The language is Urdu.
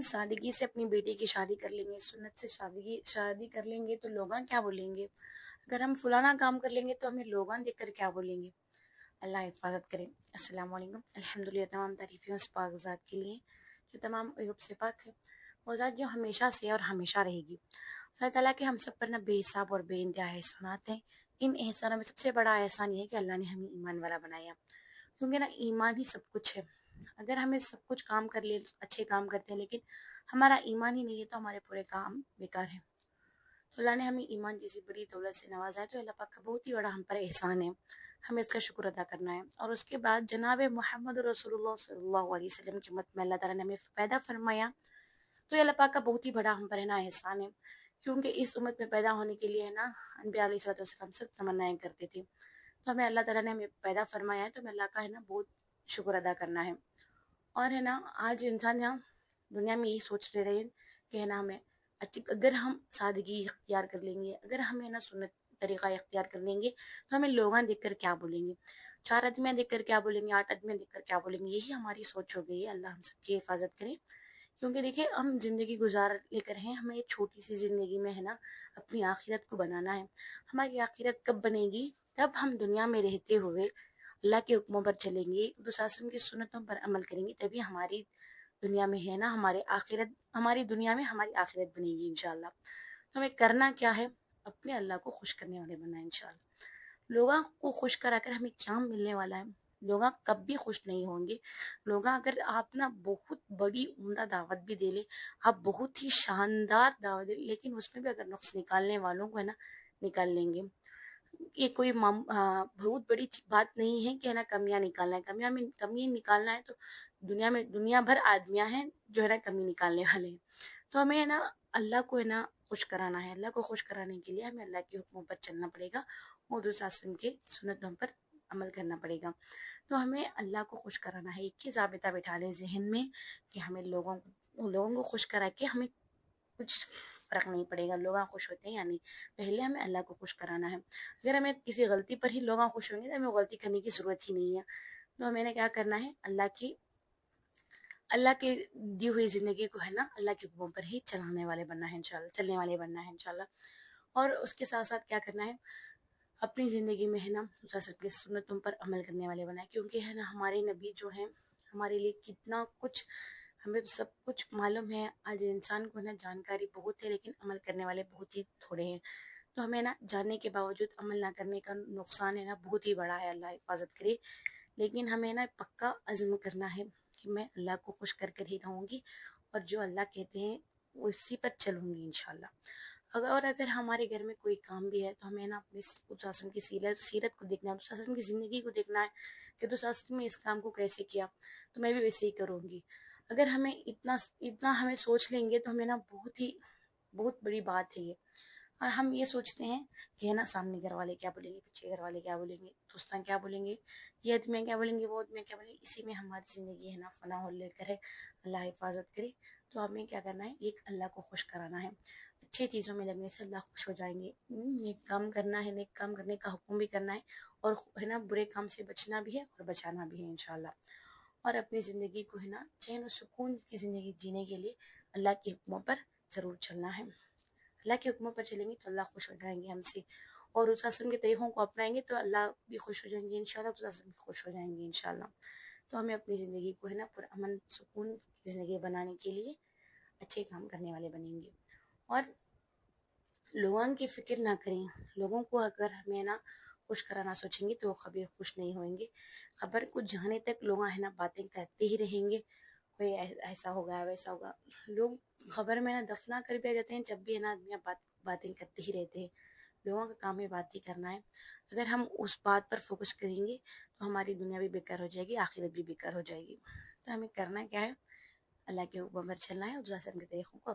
سادگی سے اپنی بیٹی کی شادی کر لیں گے، سنت سے شادی کر لیں گے تو لوگاں کیا بولیں گے؟ اگر ہم فلانا کام کر لیں گے تو ہمیں لوگاں دیکھ کر کیا بولیں گے؟ اللہ حفاظت کرے۔ السلام علیکم۔ الحمدللہ، تمام تعریفیں اس پاک ذات کے لیے جو تمام عیوب سے پاک ہے، وہ ذات جو ہمیشہ سے اور ہمیشہ رہے گی۔ اللہ تعالیٰ کے ہم سب پر نہ بے حساب اور بے انتہا احسانات ہیں۔ ان احسانوں میں سب سے بڑا احسان یہ ہے کہ اللہ نے ہمیں ایمان والا بنایا، کیونکہ نا ایمان ہی سب کچھ ہے۔ اگر ہمیں سب کچھ کام کر لیے، اچھے کام کرتے ہیں، لیکن ہمارا ایمان ہی نہیں ہے تو ہمارے پورے کام بیکار ہیں۔ تو اللہ نے ہمیں ایمان جیسی بڑی دولت سے نوازا ہے، تو اللہ پاک کا بہت ہی بڑا ہم پر احسان ہے، ہمیں اس کا شکر ادا کرنا ہے۔ اور اس کے بعد جناب محمد رسول اللہ صلی اللہ علیہ وسلم کی امت میں اللہ تعالیٰ نے ہمیں پیدا فرمایا، تو یہ اللہ پاک کا بہت ہی بڑا ہم پر ہے نا احسان ہے، کیونکہ اس امت میں پیدا ہونے کے لیے ہے نا انبیاء علیہ السلام سب تمنائیں کرتے تھے، تو ہمیں اللہ تعالیٰ نے ہمیں پیدا فرمایا ہے، تو ہمیں اللہ کا ہے نا بہت شکر ادا کرنا ہے۔ اور ہے نا آج انسان یہاں دنیا میں یہی سوچ رہے ہیں کہ ہے نا ہمیں اگر ہم سادگی اختیار کر لیں گے، اگر ہمیں نا سنت طریقہ اختیار کر لیں گے تو ہمیں لوگاں دیکھ کر کیا بولیں گے، 4 آدمیاں دیکھ کر کیا بولیں گے، 8 آدمیاں دیکھ کر کیا بولیں گے، یہی ہماری سوچ ہو گئی ہے۔ اللہ ہم سب کی حفاظت کرے، کیونکہ دیکھیں ہم زندگی گزار لے کر ہیں، ہمیں ایک چھوٹی سی زندگی میں ہے نا اپنی آخرت کو بنانا ہے۔ ہماری آخرت کب بنے گی؟ تب ہم دنیا میں رہتے ہوئے اللہ کے حکموں پر چلیں گے، رسول کی سنتوں پر عمل کریں گے، تبھی ہماری دنیا میں ہے نا ہماری دنیا میں ہماری آخرت بنے گی انشاءاللہ۔ تو ہمیں کرنا کیا ہے؟ اپنے اللہ کو خوش کرنے والے بننا ہے انشاءاللہ۔ لوگاں کو خوش کرا کر ہمیں کیا ملنے والا ہے؟ لوگاں کب بھی خوش نہیں ہوں گے۔ لوگاں اگر آپ نا بہت بڑی عمدہ دعوت بھی دے لیں، آپ بہت ہی شاندار دعوت دے لیں، لیکن اس میں بھی اگر نقص نکالنے والوں کو ہے نا نکال لیں گے۔ یہ کوئی بہت بڑی بات نہیں ہے کہ ہے نا کمیاں نکالنا ہے، کمی نکالنا ہے تو دنیا بھر آدمیاں ہیں جو ہے نا کمی نکالنے والے ہیں۔ تو ہمیں ہے نا اللہ کو ہے نا خوش کرانا ہے، اللہ کو خوش کرانے کے لیے ہمیں اللہ کے حکموں پر چلنا پڑے گا اور رسول کے سنتوں پر عمل کرنا پڑے گا۔ تو ہمیں اللہ کو خوش کرانا ہے، ایک ہی ضابطہ بٹھا لیں ذہن میں کہ ہمیں لوگوں کو خوش کرا کے ہمیں کچھ فرق نہیں پڑے گا، لوگ خوش ہوتے ہیں یا نہیں، پہلے ہمیں اللہ کو خوش کرانا ہے۔ اگر ہمیں کسی غلطی پر ہی لوگ خوش ہوں گے تو ہمیں غلطی کرنے کی ضرورت ہی نہیں ہے۔ تو ہمیں نے کیا کرنا ہے؟ اللہ کے دی ہوئی زندگی کو ہے نا اللہ کے حکموں پر ہی چلنے والے بننا ہے انشاءاللہ۔ اور اس کے ساتھ ساتھ کیا کرنا ہے؟ اپنی زندگی میں ہے نا رسول کی سنتوں پر عمل کرنے والے بنا ہے، کیونکہ ہے نا ہمارے نبی جو ہیں ہمارے لیے کتنا کچھ، ہمیں سب کچھ معلوم ہے۔ آج انسان کو نا جانکاری بہت ہے لیکن عمل کرنے والے بہت ہی تھوڑے ہیں، تو ہمیں نا جاننے کے باوجود عمل نہ کرنے کا نقصان ہے نا بہت ہی بڑا ہے، اللہ حفاظت کرے۔ لیکن ہمیں نا پکا عزم کرنا ہے کہ میں اللہ کو خوش کر کر ہی رہوں گی، اور جو اللہ کہتے ہیں اسی پر چلوں گی انشاءاللہ۔ اگر ہمارے گھر میں کوئی کام بھی ہے تو ہمیں نا اپنے رسول کی سیرت کو دیکھنا ہے، رسول کی زندگی کو دیکھنا ہے کہ رسول نے اس کام کو کیسے کیا، تو میں بھی ویسے ہی کروں گی۔ اگر ہمیں اتنا ہمیں سوچ لیں گے تو ہمیں نا بہت بڑی بات ہے یہ۔ اور ہم یہ سوچتے ہیں کہ ہے نا سامنے گھر والے کیا بولیں گے، پیچھے گھر والے کیا بولیں گے، دوستاں کیا بولیں گے، یہ آدمیاں کیا بولیں گے، وہ آدمیاں کیا بولیں گے، اسی میں ہماری زندگی ہے نا فنا ہو لے کر ہے، اللہ حفاظت کرے۔ تو ہمیں کیا کرنا ہے؟ ایک اللہ کو خوش کرانا ہے، اچھی چیزوں میں لگنے سے اللہ خوش ہو جائیں گے۔ نیک کام کرنا ہے، نیک کام کرنے کا حکم بھی کرنا ہے، اور ہے نا برے کام سے بچنا بھی ہے اور بچانا بھی ہے انشاءاللہ۔ اور اپنی زندگی کو ہے نا چین و سکون کی زندگی جینے کے لیے اللہ کے حکموں پر ضرور چلنا ہے۔ اللہ کے حکموں پر چلیں گے تو اللہ خوش ہو جائیں گے ہم سے، اور اس رسول کے طریقوں کو اپنائیں گے تو اللہ بھی خوش ہو جائیں گے انشاءاللہ، تو رسول بھی خوش ہو جائیں گے انشاءاللہ۔ تو ہمیں اپنی زندگی کو ہے نا پرامن سکون کی زندگی بنانے کے لیے اچھے کام کرنے والے بنیں گے، اور لوگوں کی فکر نہ کریں۔ لوگوں کو اگر ہمیں نا خوش کرانا سوچیں گے تو وہ کبھی خوش نہیں ہوئیں گے۔ خبر کو جانے تک لوگ ہے نا باتیں کرتے ہی رہیں گے، کوئی ایسا ہوگا ویسا ہوگا، لوگ خبر میں نا دفنا کر بھی آ جاتے ہیں، جب بھی ہے نا آدمیاں باتیں کرتے ہی رہتے ہیں۔ لوگوں کا کام ہے بات ہی کرنا ہے۔ اگر ہم اس بات پر فوکس کریں گے تو ہماری دنیا بھی بیکار ہو جائے گی، آخرت بھی بیکار ہو جائے گی۔ تو ہمیں کرنا کیا ہے؟ اللہ کے حکم پر چلنا ہے اور رسول کے طریقوں کو